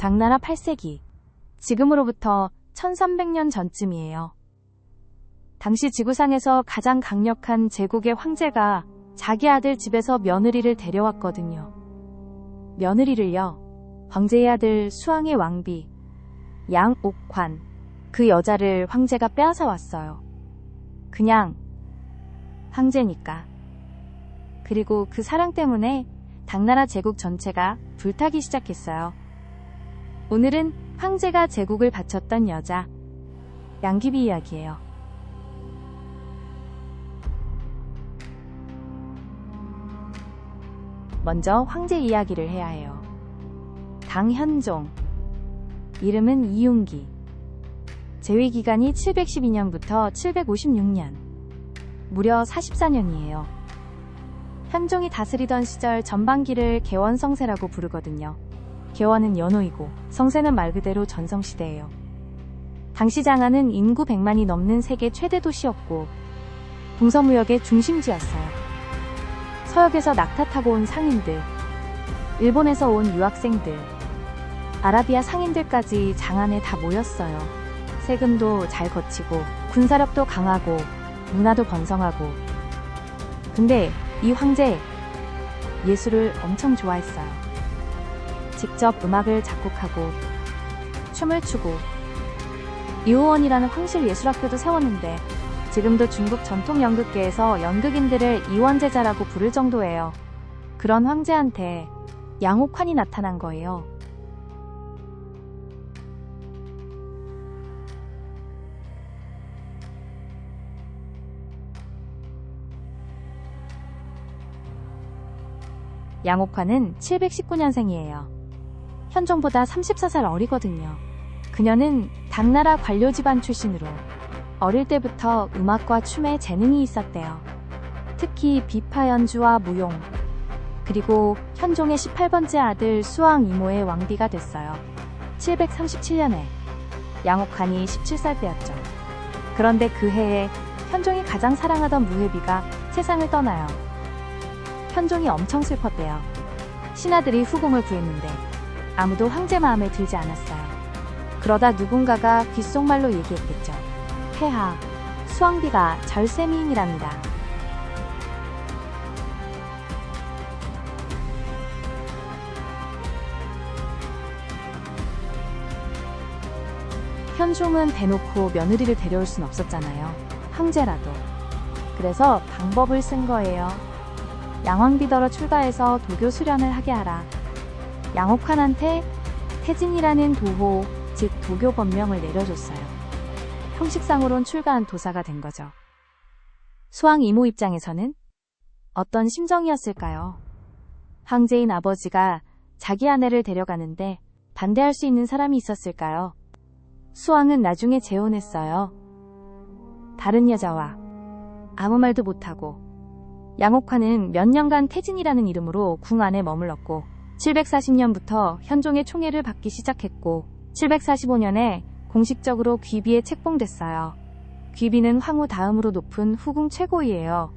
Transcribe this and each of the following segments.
당나라 8세기, 지금으로부터 1300년 전쯤이에요. 당시 지구상에서 가장 강력한 제국의 황제가 자기 아들 집에서 며느리를 데려왔거든요. 며느리를요, 황제의 아들 수왕의 왕비 양옥환, 그 여자를 황제가 빼앗아 왔어요. 그냥 황제니까. 그리고 그 사랑 때문에 당나라 제국 전체가 불타기 시작했어요. 오늘은 황제가 제국을 바쳤던 여자, 양귀비 이야기예요. 먼저 황제 이야기를 해야 해요. 당현종, 이름은 이윤기. 재위기간이 712년부터 756년, 무려 44년이에요. 현종이 다스리던 시절 전반기를 개원성세라고 부르거든요. 개원은 연호이고 성세는 말 그대로 전성시대예요. 당시 장안은 인구 100만이 넘는 세계 최대 도시였고 동서무역의 중심지였어요. 서역에서 낙타 타고 온 상인들, 일본에서 온 유학생들, 아라비아 상인들까지 장안에 다 모였어요. 세금도 잘 거치고 군사력도 강하고 문화도 번성하고. 근데 이 황제, 예술을 엄청 좋아했어요. 직접 음악을 작곡하고 춤을 추고 이호원이라는 황실 예술학교도 세웠는데 지금도 중국 전통 연극계에서 연극인들을 이원제자라고 부를 정도예요. 그런 황제한테 양옥환이 나타난 거예요. 양옥환은 719년생이에요. 현종보다 34살 어리거든요. 그녀는 당나라 관료 집안 출신으로 어릴 때부터 음악과 춤에 재능이 있었대요. 특히 비파 연주와 무용, 그리고 현종의 18번째 아들 수왕 이모의 왕비가 됐어요. 737년에 양옥환이 17살 때였죠. 그런데 그 해에 현종이 가장 사랑하던 무회비가 세상을 떠나요. 현종이 엄청 슬펐대요. 신하들이 후궁을 구했는데 아무도 황제 마음에 들지 않았어요. 그러다 누군가가 귓속말로 얘기했겠죠. 폐하, 수왕비가 절세미인이랍니다. 현종은 대놓고 며느리를 데려올 순 없었잖아요. 황제라도. 그래서 방법을 쓴 거예요. 양왕비더러 출가해서 도교 수련을 하게 하라. 양옥환한테 태진이라는 도호, 즉 도교 법명을 내려줬어요. 형식상으론 출가한 도사가 된 거죠. 수왕 이모 입장에서는 어떤 심정이었을까요? 황제인 아버지가 자기 아내를 데려가는데 반대할 수 있는 사람이 있었을까요? 수왕은 나중에 재혼했어요. 다른 여자와 아무 말도 못하고. 양옥환은 몇 년간 태진이라는 이름으로 궁 안에 머물렀고 740년부터 현종의 총애를 받기 시작했고 745년에 공식적으로 귀비에 책봉됐어요. 귀비는 황후 다음으로 높은 후궁 최고위예요.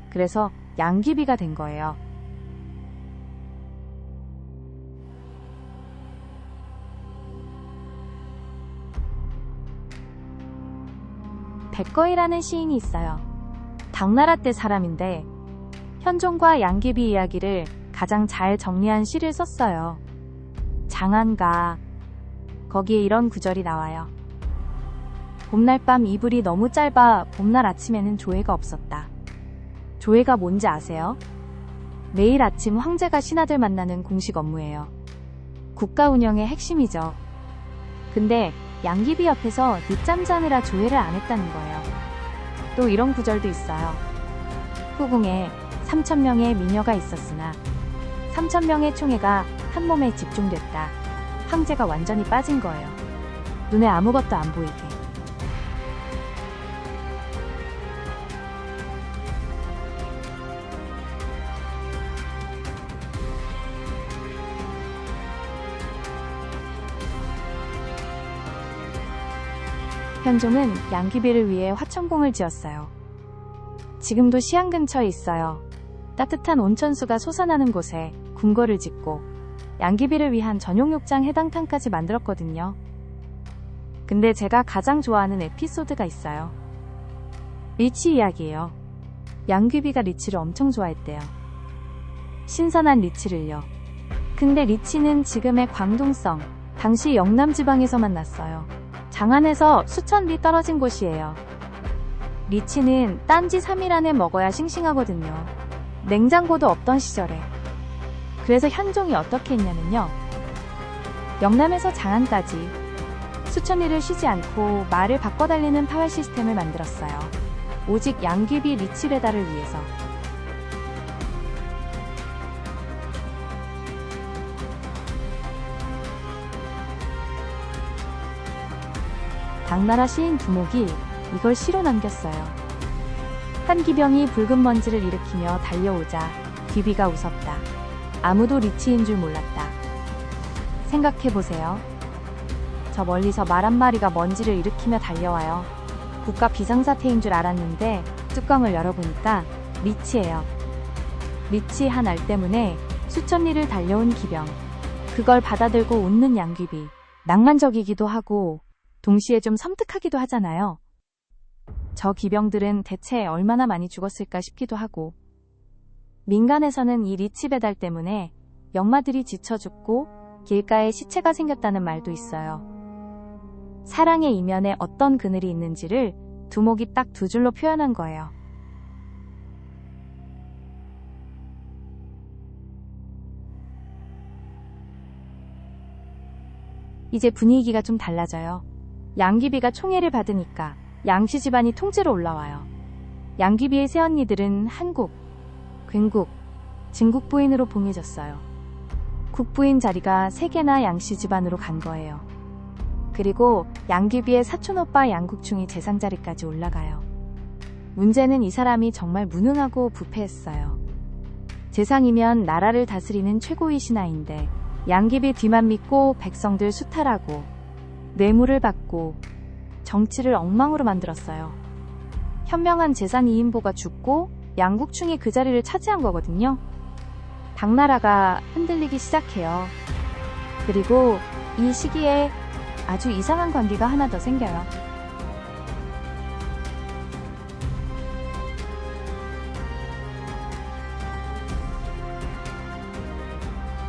그래서 양귀비가 된 거예요. 백거이라는 시인이 있어요. 당나라 때 사람인데 현종과 양귀비 이야기를 가장 잘 정리한 시를 썼어요. 장안가. 거기에 이런 구절이 나와요. 봄날 밤 이불이 너무 짧아 봄날 아침에는 조회가 없었다. 조회가 뭔지 아세요? 매일 아침 황제가 신하들 만나는 공식 업무예요. 국가 운영의 핵심이죠. 근데 양귀비 옆에서 늦잠 자느라 조회를 안 했다는 거예요. 또 이런 구절도 있어요. 후궁에 3000명의 미녀가 있었으나 3000명의 총애가 한 몸에 집중됐다. 황제가 완전히 빠진 거예요. 눈에 아무것도 안 보이게. 현종은 양귀비를 위해 화천궁을 지었어요. 지금도 시안 근처에 있어요. 따뜻한 온천수가 솟아나는 곳에 궁궐을 짓고 양귀비를 위한 전용 욕장 해당탕까지 만들었거든요. 근데 제가 가장 좋아하는 에피소드가 있어요. 리치 이야기예요. 양귀비가 리치를 엄청 좋아했대요. 신선한 리치를요. 근데 리치는 지금의 광둥성, 당시 영남지방에서만 났어요. 장안에서 수천 리 떨어진 곳이에요. 리치는 딴지 3일 안에 먹어야 싱싱하거든요. 냉장고도 없던 시절에. 그래서 현종이 어떻게 했냐면요. 영남에서 장안까지 수천 리를 쉬지 않고 말을 바꿔 달리는 파월 시스템을 만들었어요. 오직 양귀비 리치 배달을 위해서. 당나라 시인 두목이 이걸 시로 남겼어요. 한 기병이 붉은 먼지를 일으키며 달려오자 귀비가 웃었다. 아무도 리치인 줄 몰랐다. 생각해보세요. 저 멀리서 말 한 마리가 먼지를 일으키며 달려와요. 국가 비상사태인 줄 알았는데 뚜껑을 열어보니까 리치예요. 리치 한 알 때문에 수천 리를 달려온 기병. 그걸 받아들고 웃는 양귀비. 낭만적이기도 하고 동시에 좀 섬뜩하기도 하잖아요. 저 기병들은 대체 얼마나 많이 죽었을까 싶기도 하고. 민간에서는 이 리치 배달 때문에 역마들이 지쳐 죽고 길가에 시체가 생겼다는 말도 있어요. 사랑의 이면에 어떤 그늘이 있는지를 두목이 딱 두 줄로 표현한 거예요. 이제 분위기가 좀 달라져요. 양귀비가 총애를 받으니까 양씨 집안이 통째로 올라와요. 양귀비의 새언니들은 한국, 굉국, 진국 부인으로 봉해졌어요. 국부인 자리가 3개나 양씨 집안으로 간 거예요. 그리고 양귀비의 사촌오빠 양국충이 재상 자리까지 올라가요. 문제는 이 사람이 정말 무능하고 부패했어요. 재상이면 나라를 다스리는 최고의 신하인데 양귀비 뒤만 믿고 백성들 수탈하고 뇌물을 받고 정치를 엉망으로 만들었어요. 현명한 재산 이인보가 죽고 양국충이 그 자리를 차지한 거거든요. 당나라가 흔들리기 시작해요. 그리고 이 시기에 아주 이상한 관계가 하나 더 생겨요.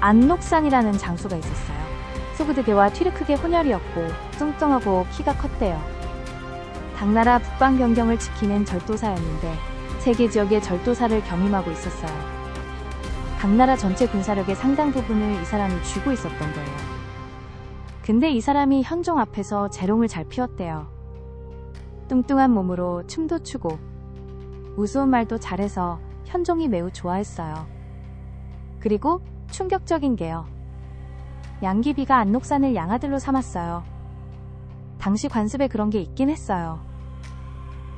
안록산이라는 장소가 있었어요. 소그드게와 튀르크게 혼혈이었고 뚱뚱하고 키가 컸대요. 당나라 북방 변경을 지키는 절도사였는데 세계 지역의 절도사를 겸임하고 있었어요. 당나라 전체 군사력의 상당 부분을 이 사람이 쥐고 있었던 거예요. 근데 이 사람이 현종 앞에서 재롱을 잘 피웠대요. 뚱뚱한 몸으로 춤도 추고 우스운 말도 잘해서 현종이 매우 좋아했어요. 그리고 충격적인 게요. 양귀비가 안록산을 양아들로 삼았어요. 당시 관습에 그런 게 있긴 했어요.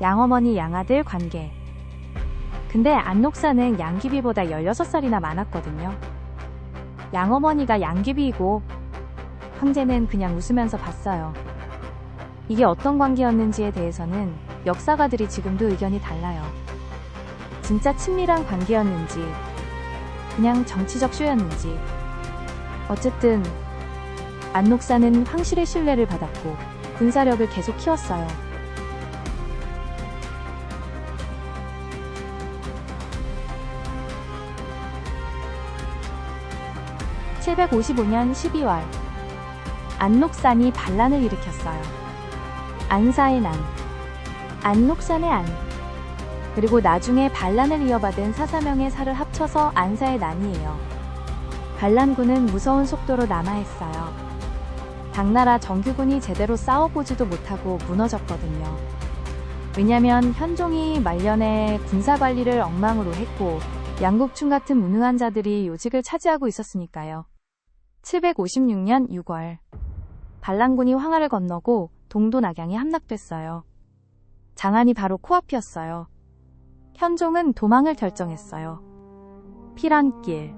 양어머니 양아들 관계. 근데 안록산은 양귀비보다 16살이나 많았거든요. 양어머니가 양귀비이고 황제는 그냥 웃으면서 봤어요. 이게 어떤 관계였는지에 대해서는 역사가들이 지금도 의견이 달라요. 진짜 친밀한 관계였는지 그냥 정치적 쇼였는지. 어쨌든 안록산은 황실의 신뢰를 받았고 군사력을 계속 키웠어요. (755년 12월) 안록산이 반란을 일으켰어요. 안사의 난, 안록산의 안, 그리고 나중에 반란을 이어받은 사사명의 사를 합쳐서 안사의 난이에요. 반란군은 무서운 속도로 남하했어요. 당나라 정규군이 제대로 싸워보지도 못하고 무너졌거든요. 왜냐면 현종이 말년에 군사관리를 엉망으로 했고 양국충 같은 무능한 자들이 요직을 차지하고 있었으니까요. 756년 6월 반란군이 황하를 건너고 동도 낙양에 함락됐어요. 장안이 바로 코앞이었어요. 현종은 도망을 결정했어요. 피란길.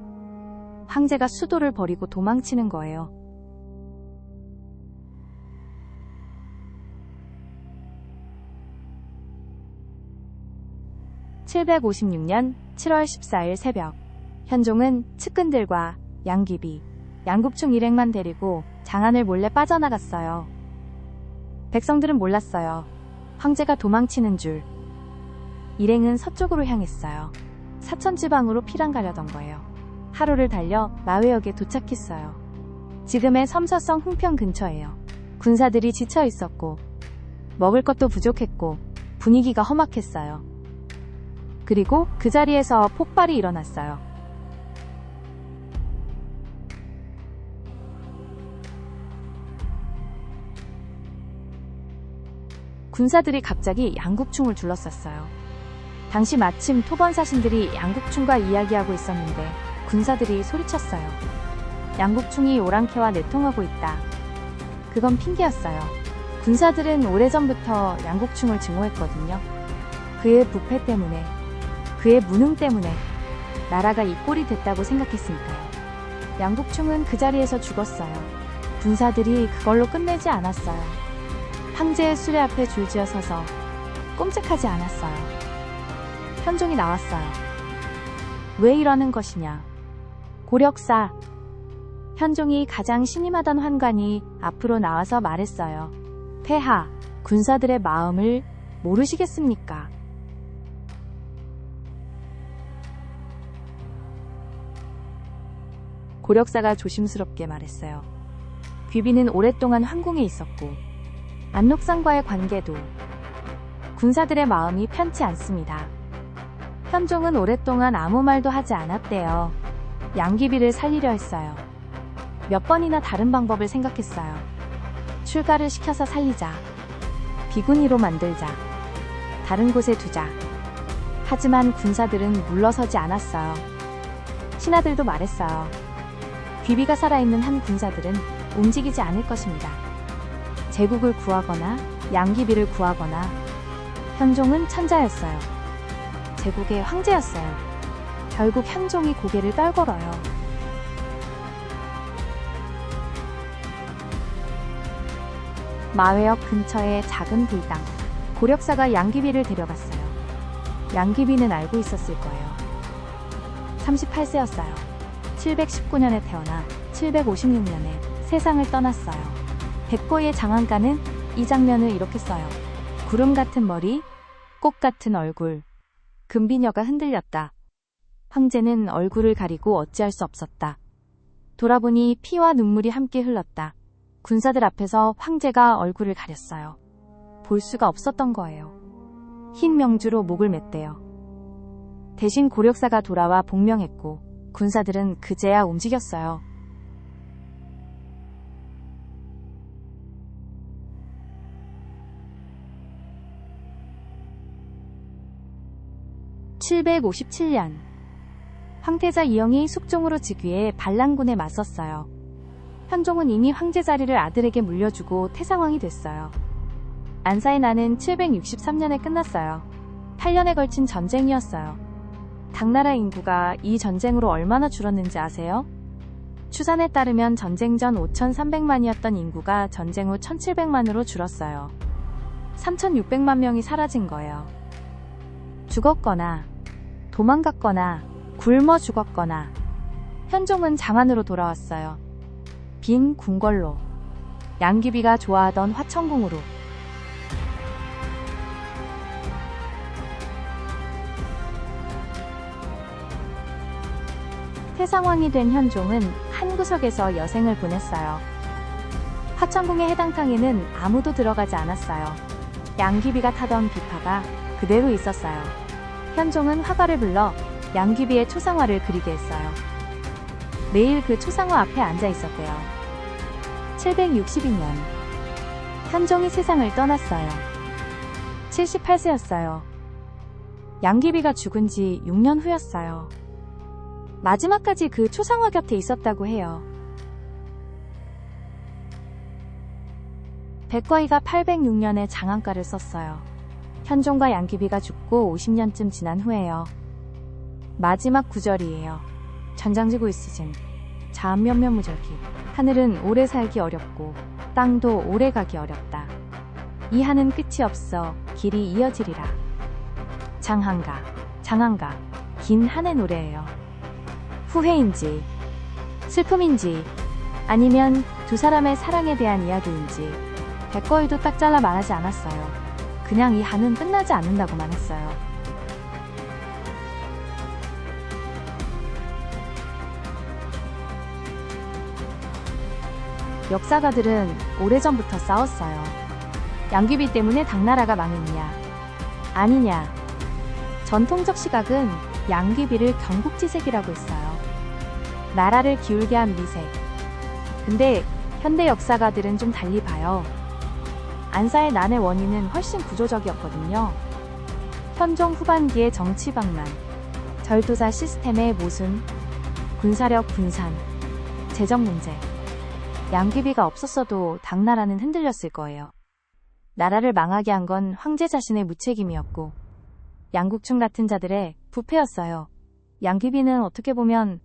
황제가 수도를 버리고 도망치는 거예요. (756년 7월 14일) 새벽 현종은 측근들과 양귀비, 양국충 일행만 데리고 장안을 몰래 빠져나갔어요. 백성들은 몰랐어요. 황제가 도망치는 줄. 일행은 서쪽으로 향했어요. 사천지방으로 피랑 가려던 거예요. 하루를 달려 마회역에 도착했어요. 지금의 섬서성 흥평 근처예요. 군사들이 지쳐 있었고 먹을 것도 부족했고 분위기가 험악했어요. 그리고 그 자리에서 폭발이 일어났어요. 군사들이 갑자기 양국충을 둘러쌌어요. 당시 마침 토번사신들이 양국충과 이야기하고 있었는데 군사들이 소리쳤어요. 양국충이 오랑캐와 내통하고 있다. 그건 핑계였어요. 군사들은 오래전부터 양국충을 증오했거든요. 그의 부패 때문에, 그의 무능 때문에 나라가 이 꼴이 됐다고 생각했으니까요. 양국충은 그 자리에서 죽었어요. 군사들이 그걸로 끝내지 않았어요. 황제의 수레 앞에 줄지어 서서 꼼짝하지 않았어요. 현종이 나왔어요. 왜 이러는 것이냐. 고력사. 현종이 가장 신임하던 환관이 앞으로 나와서 말했어요. 폐하, 군사들의 마음을 모르시겠습니까? 고력사가 조심스럽게 말했어요. 귀비는 오랫동안 황궁에 있었고 안록상과의 관계도 군사들의 마음이 편치 않습니다. 현종은 오랫동안 아무 말도 하지 않았대요. 양귀비를 살리려 했어요. 몇 번이나 다른 방법을 생각했어요. 출가를 시켜서 살리자. 비구니로 만들자. 다른 곳에 두자. 하지만 군사들은 물러서지 않았어요. 신하들도 말했어요. 귀비가 살아있는 한 군사들은 움직이지 않을 것입니다. 제국을 구하거나 양귀비를 구하거나. 현종은 천자였어요. 제국의 황제였어요. 결국 현종이 고개를 떨걸어요. 마회역 근처의 작은 불당. 고력사가 양귀비를 데려갔어요. 양귀비는 알고 있었을 거예요. 38세였어요. 719년에 태어나 756년에 세상을 떠났어요. 백보의 장안가는 이 장면을 이렇게 써요. 구름 같은 머리, 꽃 같은 얼굴. 금비녀가 흔들렸다. 황제는 얼굴을 가리고 어찌할 수 없었다. 돌아보니 피와 눈물이 함께 흘렀다. 군사들 앞에서 황제가 얼굴을 가렸어요. 볼 수가 없었던 거예요. 흰 명주로 목을 맸대요. 대신 고력사가 돌아와 복명했고 군사들은 그제야 움직였어요. (757년) 황태자 이영이 숙종으로 즉위해 반란군에 맞섰어요. 현종은 이미 황제 자리를 아들에게 물려주고 태상왕이 됐어요. 안사의 난은 763년에 끝났어요. 8년에 걸친 전쟁이었어요. 당나라 인구가 이 전쟁으로 얼마나 줄었는지 아세요? 추산에 따르면 전쟁 전 5,300만이었던 인구가 전쟁 후 1,700만으로 줄었어요. 3,600만 명이 사라진 거예요. 죽었거나 도망갔거나 굶어 죽었거나. 현종은 장안으로 돌아왔어요. 빈 궁궐로. 양귀비가 좋아하던 화천궁으로. 태상왕이 된 현종은 한 구석에서 여생을 보냈어요. 화천궁의 해당탕에는 아무도 들어가지 않았어요. 양귀비가 타던 비파가 그대로 있었어요. 현종은 화가를 불러 양귀비의 초상화를 그리게 했어요. 매일 그 초상화 앞에 앉아 있었대요. 762년 현종이 세상을 떠났어요. 78세였어요. 양귀비가 죽은 지 6년 후였어요. 마지막까지 그 초상화 곁에 있었다고 해요. 백과이가 806년에 장안가를 썼어요. 현종과 양귀비가 죽고 50년쯤 지난 후에요. 마지막 구절이에요. 전장지고 있으신 자암면면무절기. 하늘은 오래 살기 어렵고 땅도 오래 가기 어렵다. 이 하는 끝이 없어 길이 이어지리라. 장한가, 장한가. 긴 한의 노래예요. 후회인지 슬픔인지 아니면 두 사람의 사랑에 대한 이야기인지 백거이도 딱 잘라 말하지 않았어요. 그냥 이 한은 끝나지 않는다고만 했어요. 역사가들은 오래전부터 싸웠어요. 양귀비 때문에 당나라가 망했냐 아니냐. 전통적 시각은 양귀비를 경국지색이라고 했어요. 나라를 기울게 한 미색. 근데 현대 역사가들은 좀 달리 봐요. 안사의 난의 원인은 훨씬 구조적이었거든요. 현종 후반기의 정치방만, 절도사 시스템의 모순, 군사력 분산, 재정 문제. 양귀비가 없었어도 당나라는 흔들렸을 거예요. 나라를 망하게 한 건 황제 자신의 무책임이었고 양국충 같은 자들의 부패였어요. 양귀비는 어떻게 보면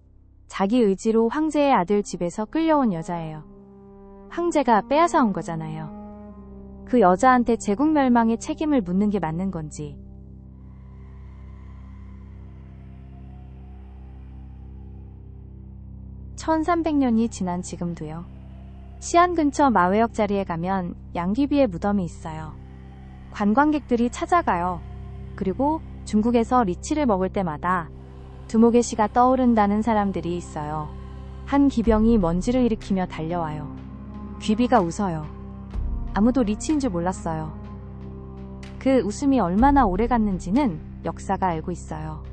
자기 의지로 황제의 아들 집에서 끌려온 여자예요. 황제가 빼앗아 온 거잖아요. 그 여자한테 제국 멸망의 책임을 묻는 게 맞는 건지. (1300년이) 지난 지금도요. 시안 근처 마회역 자리에 가면 양귀비의 무덤이 있어요. 관광객들이 찾아가요. 그리고 중국에서 리치를 먹을 때마다 두목의 시가 떠오른다는 사람들이 있어요. 한 기병이 먼지를 일으키며 달려와요. 귀비가 웃어요. 아무도 리치인 줄 몰랐어요. 그 웃음이 얼마나 오래 갔는지는 역사가 알고 있어요.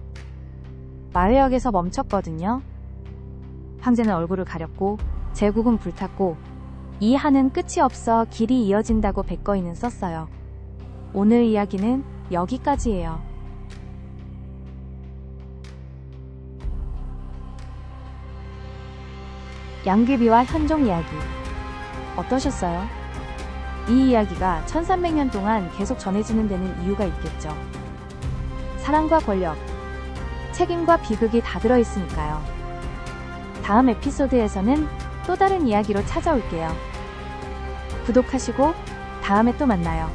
마회역에서 멈췄거든요. 황제는 얼굴을 가렸고 제국은 불탔고 이 한은 끝이 없어 길이 이어진다고 백거이는 썼어요. 오늘 이야기는 여기까지예요. 양귀비와 현종 이야기 어떠셨어요? 이 이야기가 1300년 동안 계속 전해지는 데는 이유가 있겠죠. 사랑과 권력, 책임과 비극이 다 들어있으니까요. 다음 에피소드에서는 또 다른 이야기로 찾아올게요. 구독하시고 다음에 또 만나요.